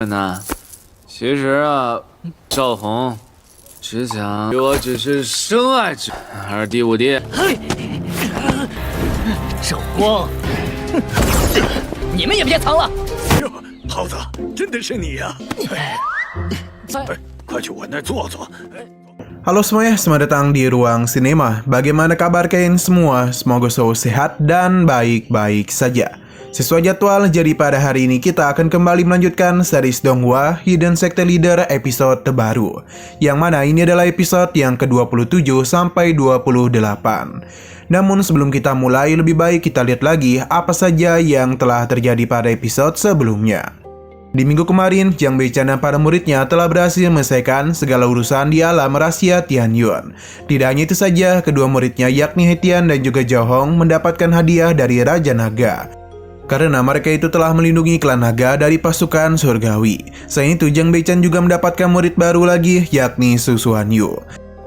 呢。其实啊，赵红只想与我只是生爱之，而第五弟，赵光，你们也别藏了。哟，耗子，真的是你呀！快去我那儿坐坐。Halo semuanya, selamat datang di Ruang Sinema. Bagaimana kabar kalian semua? Semoga selalu sehat dan baik-baik saja. Sesuai jadwal, jadi pada hari ini kita akan kembali melanjutkan series Donghua Hidden Sector Leader episode terbaru, yang mana ini adalah episode yang ke-27 sampai 28. Namun sebelum kita mulai, lebih baik kita lihat lagi apa saja yang telah terjadi pada episode sebelumnya. Di minggu kemarin, Jiang Beichan dan para muridnya telah berhasil menyelesaikan segala urusan di alam rahasia Tianyuan. Tidak hanya itu saja, kedua muridnya yakni Hetian dan juga Zhao Hong mendapatkan hadiah dari Raja Naga, karena mereka itu telah melindungi klan naga dari pasukan surgawi. Selain itu, Jiang Beichan juga mendapatkan murid baru lagi, yakni Su Xuanyu.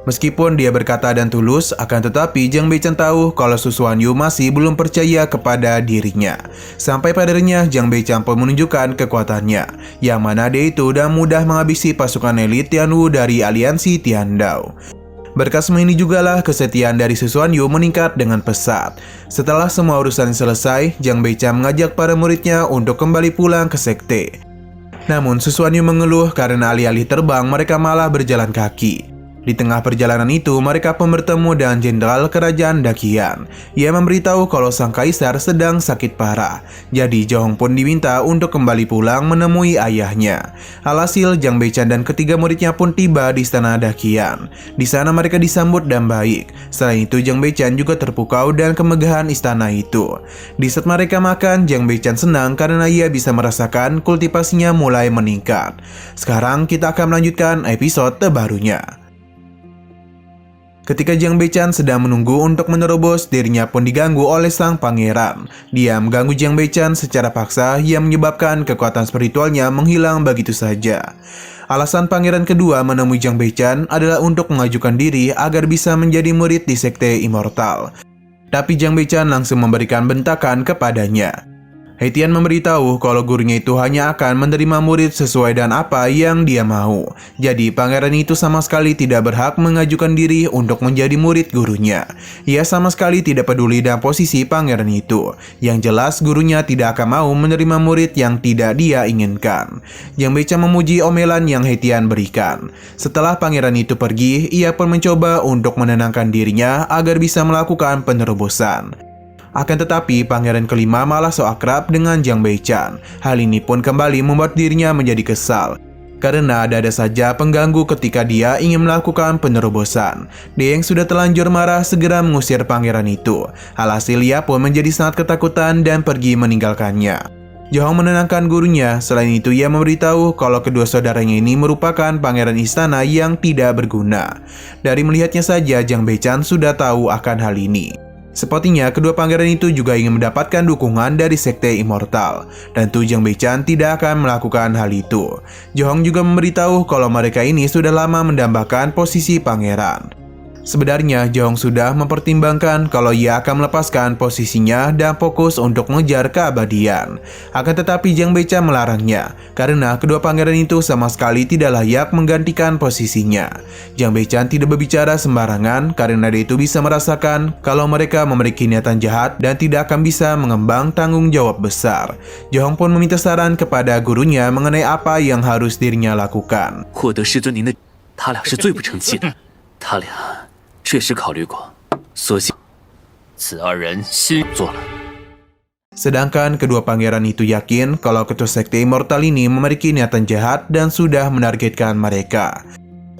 Meskipun dia berkata dan tulus, akan tetapi Jiang Beichan tahu kalau Su Xuanyu masih belum percaya kepada dirinya. Sampai pada akhirnya Jiang Beichan pun menunjukkan kekuatannya, yang mana dia itu udah mudah menghabisi pasukan elit Tianwu dari aliansi Tiandao. Berkat semua ini jugalah kesetiaan dari Su Xuanyu meningkat dengan pesat. Setelah semua urusan selesai, Jiang Beichan mengajak para muridnya untuk kembali pulang ke sekte. Namun Su Xuanyu mengeluh karena alih-alih terbang mereka malah berjalan kaki. Di tengah perjalanan itu, mereka pun bertemu dengan Jenderal Kerajaan Dakian. Ia memberitahu kalau sang kaisar sedang sakit parah. Jadi Zhao Hong pun diminta untuk kembali pulang menemui ayahnya. Alhasil, Jiang Beichan dan ketiga muridnya pun tiba di istana Dakian. Di sana mereka disambut dan baik. Selain itu, Jiang Beichan juga terpukau dan kemegahan istana itu. Di saat mereka makan, Jiang Beichan senang karena ia bisa merasakan kultivasinya mulai meningkat. Sekarang kita akan melanjutkan episode terbarunya. Ketika Jiang Beichan sedang menunggu untuk menerobos, dirinya pun diganggu oleh sang pangeran. Dia mengganggu Jiang Beichan secara paksa yang menyebabkan kekuatan spiritualnya menghilang begitu saja. Alasan pangeran kedua menemui Jiang Beichan adalah untuk mengajukan diri agar bisa menjadi murid di sekte immortal. Tapi Jiang Beichan langsung memberikan bentakan kepadanya. Hetian memberitahu kalau gurunya itu hanya akan menerima murid sesuai dengan apa yang dia mau. Jadi pangeran itu sama sekali tidak berhak mengajukan diri untuk menjadi murid gurunya. Ia sama sekali tidak peduli dengan posisi pangeran itu. Yang jelas gurunya tidak akan mau menerima murid yang tidak dia inginkan. Jiang Beichan memuji omelan yang Hetian berikan. Setelah pangeran itu pergi, ia pun mencoba untuk menenangkan dirinya agar bisa melakukan penerobosan. Akan tetapi, pangeran kelima malah so akrab dengan Jiang Beichan. Hal ini pun kembali membuat dirinya menjadi kesal, karena ada saja pengganggu ketika dia ingin melakukan penerobosan. Dia yang sudah terlanjur marah segera mengusir pangeran itu. Alhasil ia pun menjadi sangat ketakutan dan pergi meninggalkannya. Zhao Hong menenangkan gurunya. Selain itu, ia memberitahu kalau kedua saudaranya ini merupakan pangeran istana yang tidak berguna. Dari melihatnya saja, Jiang Beichan sudah tahu akan hal ini. Sepertinya kedua pangeran itu juga ingin mendapatkan dukungan dari sekte immortal, dan Jiang Beichan tidak akan melakukan hal itu. Zhao Hong juga memberitahu kalau mereka ini sudah lama mendambakan posisi pangeran. Sebenarnya Zhao Hong sudah mempertimbangkan kalau ia akan melepaskan posisinya dan fokus untuk mengejar keabadian. Akan tetapi Jiang Beichan melarangnya, karena kedua pangeran itu sama sekali tidak layak menggantikan posisinya. Jiang Beichan tidak berbicara sembarangan karena dia itu bisa merasakan kalau mereka memiliki niatan jahat dan tidak akan bisa mengembang tanggung jawab besar. Zhao Hong pun meminta saran kepada gurunya mengenai apa yang harus dirinya lakukan. 获得师尊您的，他俩是最不成器的。他俩确实考虑过，所幸此二人心做了。 Sedangkan kedua pangeran itu yakin kalau ketua sekte immortal ini memiliki niatan jahat dan sudah menargetkan mereka.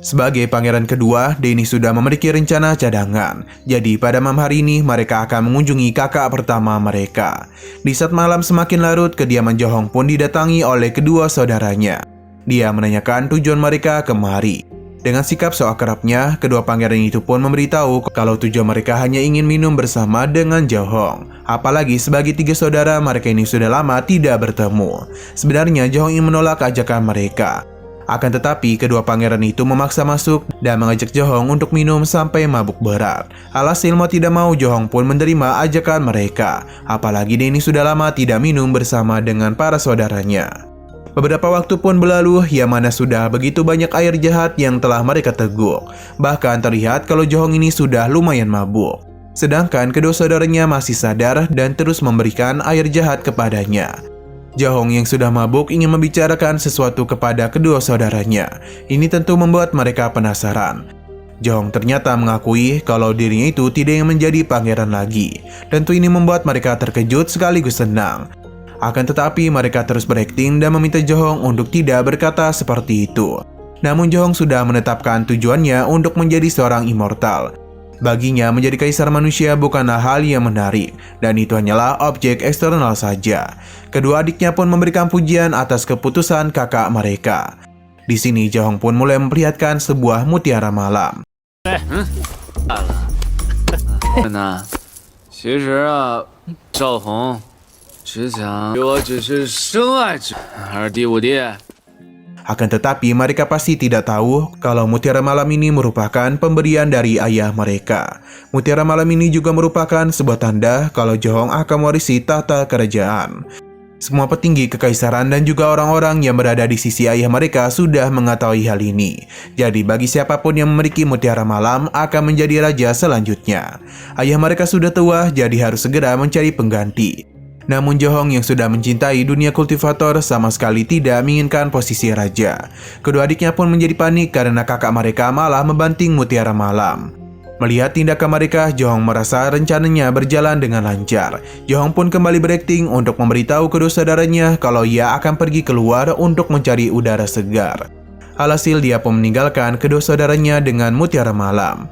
Sebagai pangeran kedua, Denny sudah memiliki rencana cadangan. Jadi pada malam hari ini mereka akan mengunjungi kakak pertama mereka. Di saat malam semakin larut, kediaman Zhao Hong pun didatangi oleh kedua saudaranya. Dia menanyakan tujuan mereka kemari. Dengan sikap so akrabnya, kedua pangeran itu pun memberitahu kalau tujuan mereka hanya ingin minum bersama dengan Zhao Hong. Apalagi sebagai tiga saudara, mereka ini sudah lama tidak bertemu. Sebenarnya Zhao Hong ingin menolak ajakan mereka. Akan tetapi, kedua pangeran itu memaksa masuk dan mengajak Zhao Hong untuk minum sampai mabuk berat. Alhasil mau tidak mau, Zhao Hong pun menerima ajakan mereka. Apalagi dia ini sudah lama tidak minum bersama dengan para saudaranya. Beberapa waktu pun berlalu, yang mana sudah begitu banyak air jahat yang telah mereka teguk. Bahkan terlihat kalau Johong ini sudah lumayan mabuk. Sedangkan kedua saudaranya masih sadar dan terus memberikan air jahat kepadanya. Johong yang sudah mabuk ingin membicarakan sesuatu kepada kedua saudaranya. Ini tentu membuat mereka penasaran. Johong ternyata mengakui kalau dirinya itu tidak ingin menjadi pangeran lagi. Tentu ini membuat mereka terkejut sekaligus senang. Akan tetapi mereka terus berakting dan meminta Johong untuk tidak berkata seperti itu. Namun Johong sudah menetapkan tujuannya untuk menjadi seorang immortal. Baginya menjadi kaisar manusia bukanlah hal yang menarik, dan itu hanyalah objek eksternal saja. Kedua adiknya pun memberikan pujian atas keputusan kakak mereka. Di sini Johong pun mulai memperlihatkan sebuah mutiara malam. 那其实啊，赵红只想与我只是生爱之，而第五弟。 Akan tetapi mereka pasti tidak tahu kalau mutiara malam ini merupakan pemberian dari ayah mereka. Mutiara malam ini juga merupakan sebuah tanda kalau Johong akan mewarisi tahta kerajaan. Semua petinggi kekaisaran dan juga orang-orang yang berada di sisi ayah mereka sudah mengetahui hal ini. Jadi bagi siapapun yang memiliki mutiara malam akan menjadi raja selanjutnya. Ayah mereka sudah tua, jadi harus segera mencari pengganti. Namun Johong yang sudah mencintai dunia kultivator sama sekali tidak menginginkan posisi raja. Kedua adiknya pun menjadi panik karena kakak mereka malah membanting mutiara malam. Melihat tindakan mereka, Johong merasa rencananya berjalan dengan lancar. Johong pun kembali berakting untuk memberitahu kedua saudaranya kalau ia akan pergi keluar untuk mencari udara segar. Alhasil dia pun meninggalkan kedua saudaranya dengan mutiara malam.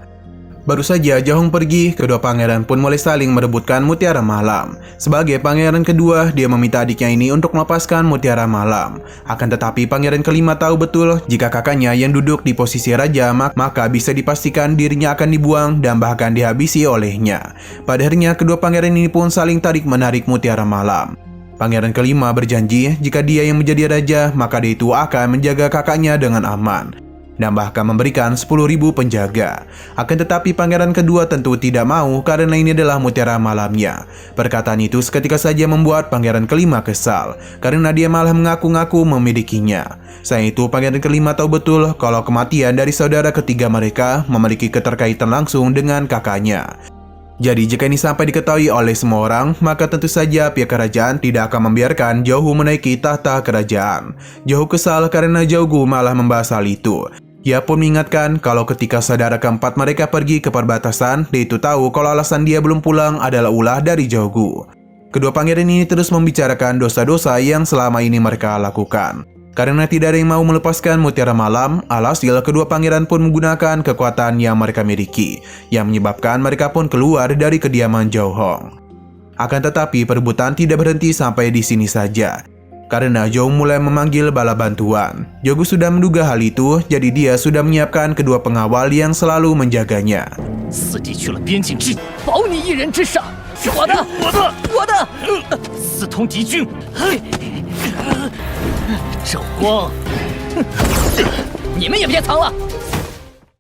Baru saja Johong pergi, kedua pangeran pun mulai saling merebutkan mutiara malam. Sebagai pangeran kedua, dia meminta adiknya ini untuk melepaskan mutiara malam. Akan tetapi pangeran kelima tahu betul jika kakaknya yang duduk di posisi raja, maka bisa dipastikan dirinya akan dibuang dan bahkan dihabisi olehnya. Pada akhirnya kedua pangeran ini pun saling tarik-menarik mutiara malam. Pangeran kelima berjanji jika dia yang menjadi raja, maka dia itu akan menjaga kakaknya dengan aman dan bahkan memberikan 10.000 penjaga. Akan tetapi pangeran kedua tentu tidak mau karena ini adalah mutiara malamnya. Perkataan itu seketika saja membuat pangeran kelima kesal karena dia malah mengaku-ngaku memilikinya. Selain itu pangeran kelima tahu betul kalau kematian dari saudara ketiga mereka memiliki keterkaitan langsung dengan kakaknya. Jadi jika ini sampai diketahui oleh semua orang, maka tentu saja pihak kerajaan tidak akan membiarkan Jauhu menaiki tahta kerajaan. Jauhu kesal karena Jauhu malah membahas hal itu. Ia pun mengingatkan kalau ketika saudara keempat mereka pergi ke perbatasan, dia itu tahu kalau alasan dia belum pulang adalah ulah dari Jauhu. Kedua pangeran ini terus membicarakan dosa-dosa yang selama ini mereka lakukan. Karena tidak ada yang mau melepaskan mutiara malam, alhasil kedua pangeran pun menggunakan kekuatan yang mereka miliki, yang menyebabkan mereka pun keluar dari kediaman Johong. Akan tetapi perebutan tidak berhenti sampai di sini saja. Karena Johong mulai memanggil bala bantuan. Jauhu sudah menduga hal itu, jadi dia sudah menyiapkan kedua pengawal yang selalu menjaganya. 四弟去了边境之，保你一人之上，是我的，我的，私通敌军。赵光，你们也别藏了。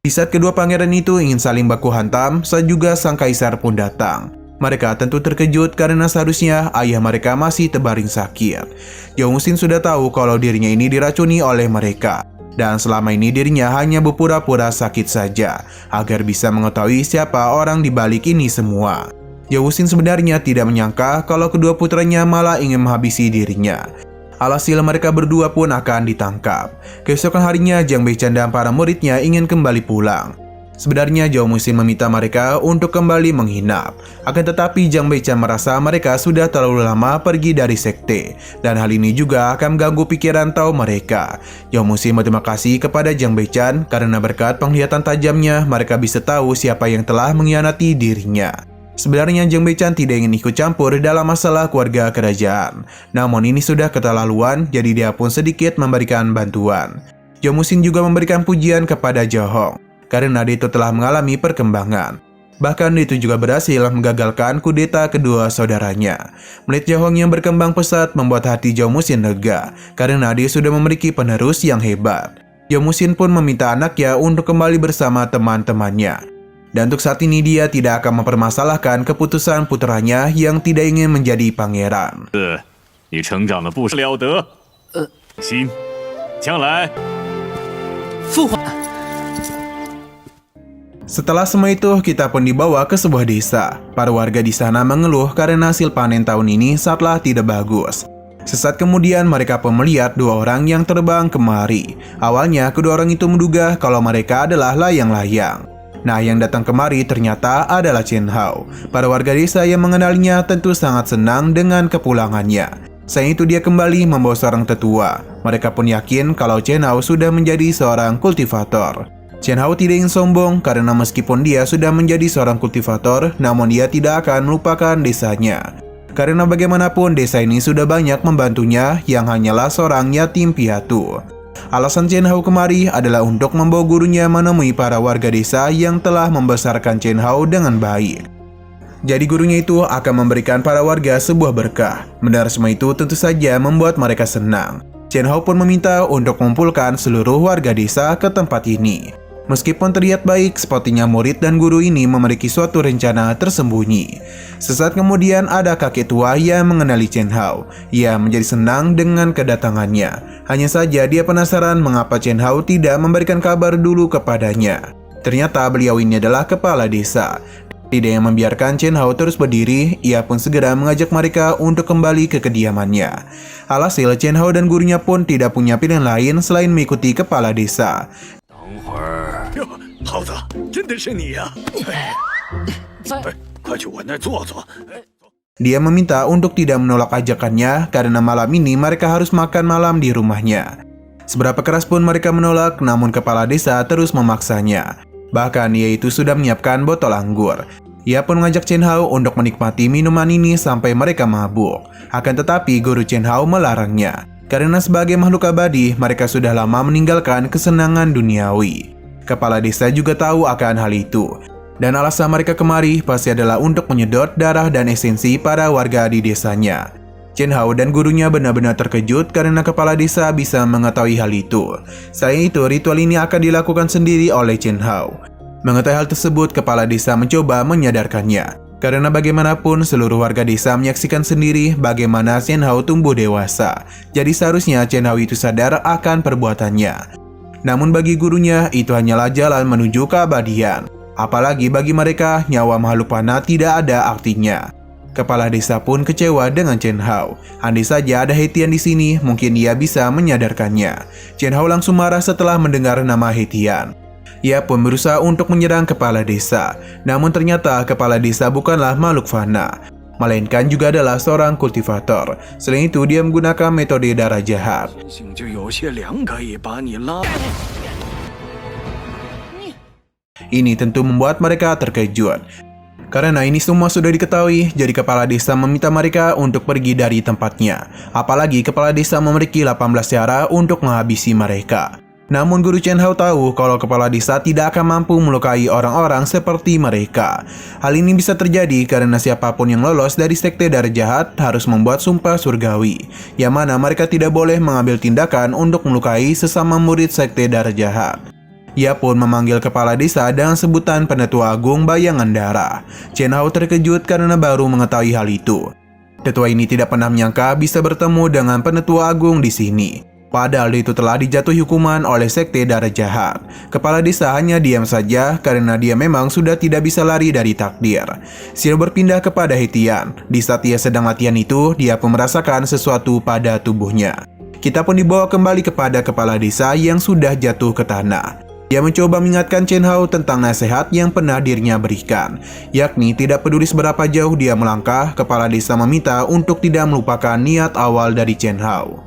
Di saat kedua pangeran itu ingin saling baku hantam, saat juga sang kaisar pun datang. Mereka tentu terkejut karena seharusnya ayah mereka masih terbaring sakit. Jong Sin sudah tahu kalau dirinya ini diracuni oleh mereka. Dan selama ini dirinya hanya berpura-pura sakit saja, agar bisa mengetahui siapa orang di balik ini semua. Jong Sin sebenarnya tidak menyangka kalau kedua putranya malah ingin menghabisi dirinya. Alhasil mereka berdua pun akan ditangkap. Keesokan harinya Jiang Beichan dan para muridnya ingin kembali pulang. Sebenarnya Jong Sin meminta mereka untuk kembali menginap. Akan tetapi Jiang Beichan merasa mereka sudah terlalu lama pergi dari sekte. Dan hal ini juga akan mengganggu pikiran tahu mereka. Jong Sin berterima kasih kepada Jiang Beichan karena berkat penglihatan tajamnya mereka bisa tahu siapa yang telah mengkhianati dirinya. Sebenarnya Jiang Beichan tidak ingin ikut campur dalam masalah keluarga kerajaan. Namun ini sudah keterlaluan, jadi dia pun sedikit memberikan bantuan. Jong Sin juga memberikan pujian kepada Johong karena dia itu telah mengalami perkembangan. Bahkan dia itu juga berhasil menggagalkan kudeta kedua saudaranya. Melihat Johong yang berkembang pesat membuat hati Jong Sin lega karena dia sudah memiliki penerus yang hebat. Jong Sin pun meminta anaknya untuk kembali bersama teman-temannya. Dan untuk saat ini dia tidak akan mempermasalahkan keputusan putranya yang tidak ingin menjadi pangeran. 你成长的不了得。心，将来 父皇， Setelah semua itu, kita pun dibawa ke sebuah desa. Para warga di sana mengeluh karena hasil panen tahun ini sangatlah tidak bagus. Sesaat kemudian mereka pun melihat dua orang yang terbang kemari. Awalnya kedua orang itu menduga kalau mereka adalah layang-layang. Nah, yang datang kemari ternyata adalah Chen Hao. Para warga desa yang mengenalinya tentu sangat senang dengan kepulangannya. Selain itu dia kembali membawa seorang tetua. Mereka pun yakin kalau Chen Hao sudah menjadi seorang kultivator. Chen Hao tidak ingin sombong karena meskipun dia sudah menjadi seorang kultivator, namun dia tidak akan melupakan desanya. Karena bagaimanapun desa ini sudah banyak membantunya yang hanyalah seorang yatim piatu. Alasan Chen Hao kemari adalah untuk membawa gurunya menemui para warga desa yang telah membesarkan Chen Hao dengan baik. Jadi gurunya itu akan memberikan para warga sebuah berkah. Mendengar semua itu tentu saja membuat mereka senang. Chen Hao pun meminta untuk mengumpulkan seluruh warga desa ke tempat ini. Meskipun terlihat baik, sepertinya murid dan guru ini memiliki suatu rencana tersembunyi. Sesaat kemudian ada kakek tua yang mengenali Chen Hao. Ia menjadi senang dengan kedatangannya. Hanya saja dia penasaran mengapa Chen Hao tidak memberikan kabar dulu kepadanya. Ternyata beliau ini adalah kepala desa. Tidak yang membiarkan Chen Hao terus berdiri, ia pun segera mengajak mereka untuk kembali ke kediamannya. Alhasil Chen Hao dan gurunya pun tidak punya pilihan lain selain mengikuti kepala desa. 哟，耗子，真的是你呀！快去我那儿坐坐。 Dia meminta untuk tidak menolak ajakannya karena malam ini mereka harus makan malam di rumahnya. Seberapa keras pun mereka menolak, namun kepala desa terus memaksanya. Bahkan ia itu sudah menyiapkan botol anggur. Ia pun mengajak Chen Hao untuk menikmati minuman ini sampai mereka mabuk. Akan tetapi guru Chen Hao melarangnya. Karena sebagai makhluk abadi, mereka sudah lama meninggalkan kesenangan duniawi. Kepala desa juga tahu akan hal itu. Dan alasan mereka kemari pasti adalah untuk menyedot darah dan esensi para warga di desanya. Chen Hao dan gurunya benar-benar terkejut karena kepala desa bisa mengetahui hal itu. Selain itu, ritual ini akan dilakukan sendiri oleh Chen Hao. Mengetahui hal tersebut, kepala desa mencoba menyadarkannya. Karena bagaimanapun seluruh warga desa menyaksikan sendiri bagaimana Chen Hao tumbuh dewasa. Jadi seharusnya Chen Hao itu sadar akan perbuatannya. Namun bagi gurunya itu hanyalah jalan menuju keabadian. Apalagi bagi mereka nyawa makhluk fana tidak ada artinya. Kepala desa pun kecewa dengan Chen Hao. Andai saja ada Hetian di sini, mungkin dia bisa menyadarkannya. Chen Hao langsung marah setelah mendengar nama Hetian. Ia pun berusaha untuk menyerang kepala desa. Namun ternyata kepala desa bukanlah makhluk fana, melainkan juga adalah seorang kultivator. Selain itu, dia menggunakan metode darah jahat. 就有些凉，可以把你拉。 Ini tentu membuat mereka terkejut. Karena ini semua sudah diketahui, jadi kepala desa meminta mereka untuk pergi dari tempatnya. Apalagi kepala desa memiliki 18 cara untuk menghabisi mereka. Namun guru Chen Hao tahu kalau kepala desa tidak akan mampu melukai orang-orang seperti mereka. Hal ini bisa terjadi karena siapapun yang lolos dari sekte darah jahat harus membuat sumpah surgawi, yang mana mereka tidak boleh mengambil tindakan untuk melukai sesama murid sekte darah jahat. Ia pun memanggil kepala desa dengan sebutan Penetua Agung Bayangan Darah. Chen Hao terkejut karena baru mengetahui hal itu. Tetua ini tidak pernah menyangka bisa bertemu dengan Penetua Agung di sini. Padahal itu telah dijatuhi hukuman oleh sekte darah jahat. Kepala desa hanya diam saja karena dia memang sudah tidak bisa lari dari takdir. Siro berpindah kepada Hetian. Di saat ia sedang latihan itu, dia pun merasakan sesuatu pada tubuhnya. Kita pun dibawa kembali kepada kepala desa yang sudah jatuh ke tanah. Dia mencoba mengingatkan Chen Hao tentang nasihat yang pernah dirinya berikan, yakni tidak peduli seberapa jauh dia melangkah, kepala desa meminta untuk tidak melupakan niat awal dari Chen Hao.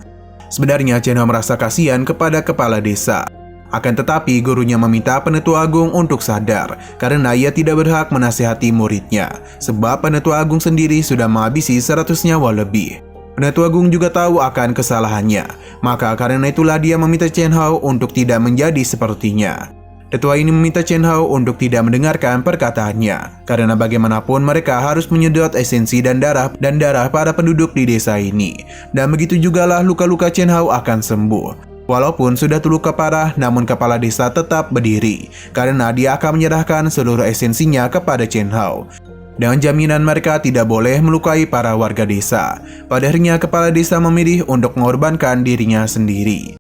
Sebenarnya Chen Hao merasa kasihan kepada kepala desa. Akan tetapi gurunya meminta Penetua Agung untuk sadar karena ia tidak berhak menasihati muridnya, sebab Penetua Agung sendiri sudah menghabisi 100 nyawa lebih. Penetua Agung juga tahu akan kesalahannya, maka karena itulah dia meminta Chen Hao untuk tidak menjadi sepertinya. Tetua ini meminta Chen Hao untuk tidak mendengarkan perkataannya, karena bagaimanapun mereka harus menyedot esensi dan darah para penduduk di desa ini. Dan begitu jugalah luka-luka Chen Hao akan sembuh. Walaupun sudah terluka parah, namun kepala desa tetap berdiri, karena dia akan menyerahkan seluruh esensinya kepada Chen Hao. Dengan jaminan mereka tidak boleh melukai para warga desa. Pada akhirnya kepala desa memilih untuk mengorbankan dirinya sendiri.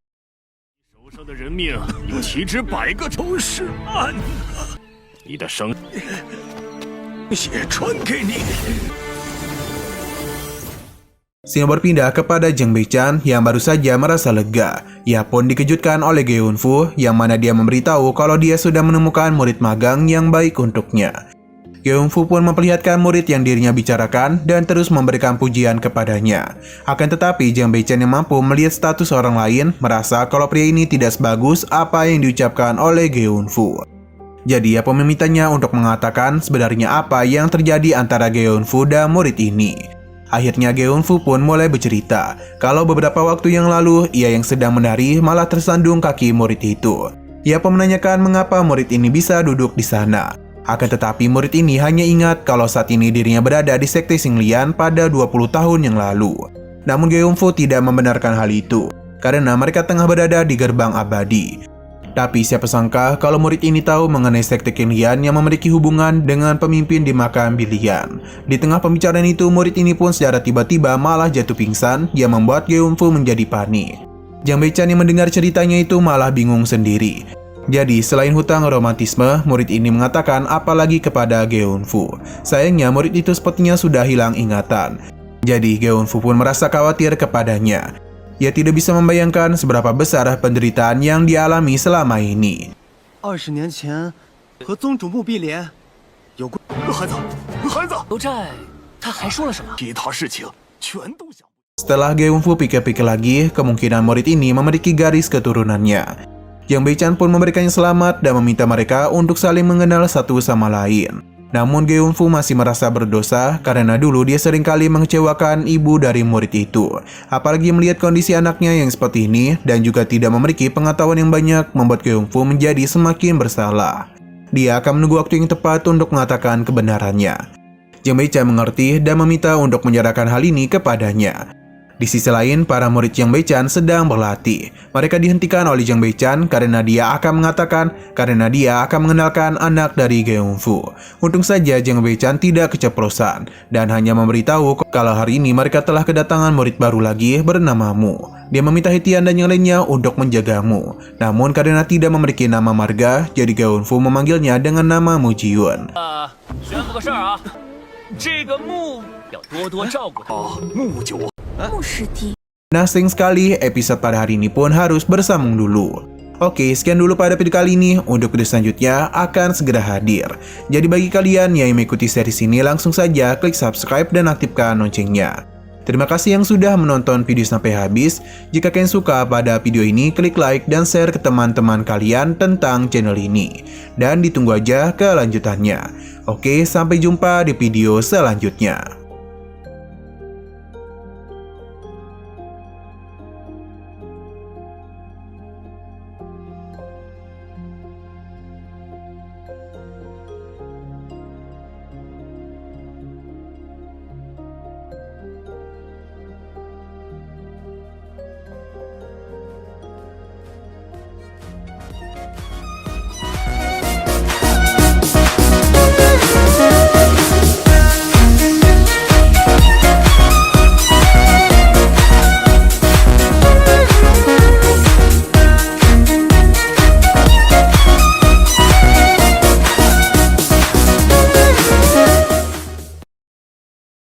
手上的人命有岂止100个仇视案呢？你的生血传给你。 Sino berpindah kepada Zhang Beichan yang baru saja merasa lega. Ia pun dikejutkan oleh Ge Yunfu yang mana dia memberitahu kalau dia sudah menemukan murid magang yang baik untuknya. Ge Yunfu pun memperlihatkan murid yang dirinya bicarakan dan terus memberikan pujian kepadanya. Akan tetapi Zhang Beichan yang mampu melihat status orang lain merasa kalau pria ini tidak sebagus apa yang diucapkan oleh Ge Yunfu. Jadi ia pun memintanya untuk mengatakan sebenarnya apa yang terjadi antara Ge Yunfu dan murid ini. Akhirnya Ge Yunfu pun mulai bercerita kalau beberapa waktu yang lalu ia yang sedang menari malah tersandung kaki murid itu. Ia pun menanyakan mengapa murid ini bisa duduk di sana. Akan tetapi murid ini hanya ingat kalau saat ini dirinya berada di sekte Xinglian pada 20 tahun yang lalu. Namun Ge Yunfu tidak membenarkan hal itu karena mereka tengah berada di gerbang abadi. Tapi siapa sangka kalau murid ini tahu mengenai sekte Xinglian yang memiliki hubungan dengan pemimpin di makam Bilian. Di tengah pembicaraan itu murid ini pun secara tiba-tiba malah jatuh pingsan yang membuat Ge Yunfu menjadi panik. Zhang Beichan yang mendengar ceritanya itu malah bingung sendiri. Jadi selain hutang romantisme, murid ini mengatakan apalagi kepada Ge Yunfu. Sayangnya murid itu sepertinya sudah hilang ingatan. Jadi Ge Yunfu pun merasa khawatir kepadanya. Ia tidak bisa membayangkan seberapa besar penderitaan yang dialami selama ini. 20年前和宗主墓碧莲有过。孩子，刘寨他还说了什么？其他事情全都想。 Setelah Ge Yunfu pikir-pikir lagi, kemungkinan murid ini memiliki garis keturunannya. Zhang Beichan pun memberikannya selamat dan meminta mereka untuk saling mengenal satu sama lain. Namun Ge Yunfu masih merasa berdosa karena dulu dia seringkali mengecewakan ibu dari murid itu. Apalagi melihat kondisi anaknya yang seperti ini dan juga tidak memiliki pengetahuan yang banyak membuat Ge Yunfu menjadi semakin bersalah. Dia akan menunggu waktu yang tepat untuk mengatakan kebenarannya. Zhang Beichan mengerti dan meminta untuk menyerahkan hal ini kepadanya. Di sisi lain, para murid Zhang Beichan sedang berlatih. Mereka dihentikan oleh Zhang Beichan karena dia akan mengenalkan anak dari Ge Yunfu. Untung saja Zhang Beichan tidak keceplosan dan hanya memberitahu kalau hari ini mereka telah kedatangan murid baru lagi bernama Mu. Dia meminta Hetian dan yang lainnya untuk menjagamu. Namun karena tidak memiliki nama marga, jadi Ge Yunfu memanggilnya dengan nama Mu Jiyun. 宣布个事儿啊，这个木要多多照顾他。木九。 牧师弟。 Nah, sayang sekali episode pada hari ini pun harus bersambung dulu. Oke, sekian dulu pada video kali ini. Untuk video selanjutnya akan segera hadir. Jadi bagi kalian yang mengikuti series ini, langsung saja klik subscribe dan aktifkan loncengnya. Terima kasih yang sudah menonton video sampai habis. Jika kalian suka pada video ini, klik like dan share ke teman-teman kalian tentang channel ini. Dan ditunggu aja kelanjutannya. Oke, sampai jumpa di video selanjutnya.